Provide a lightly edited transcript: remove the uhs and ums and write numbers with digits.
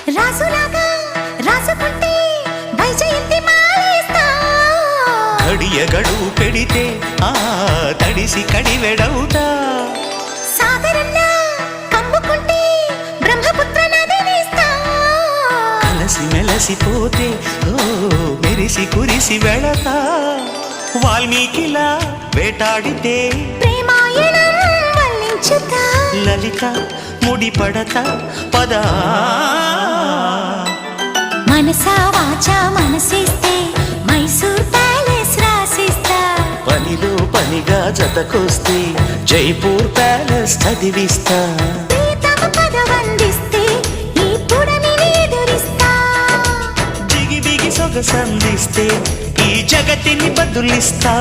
రాసులాగా రాసుకుంటే వైజయంతి మాలేస్తా గడియ గడువు పెడితే ఆ తడిసి కడివెడవుతా సాగరంలా కమ్ముకుంటే బ్రహ్మపుత్ర నదినిస్తా కలసి మెలసిపోతే ఓ మెరిసి కురిసి వెళతా వాల్మీకిలా వేటాడితే ప్రేమాయణం వల్లించుతా లలిత ముడిపడత పద మనసా వాచా మనసిస్తే మైసూర్ ప్యాలెస్ రాసిస్తా పనిలో పనిగా జతకొస్తే జైపూర్ ప్యాలెస్ చదివిస్తా ప్రీతమ పదవందిస్తే ఈ పుడమిని ఎదురిస్తా జిగి బిగి సొగసందిస్తే ఈ జగతిని బదులిస్తా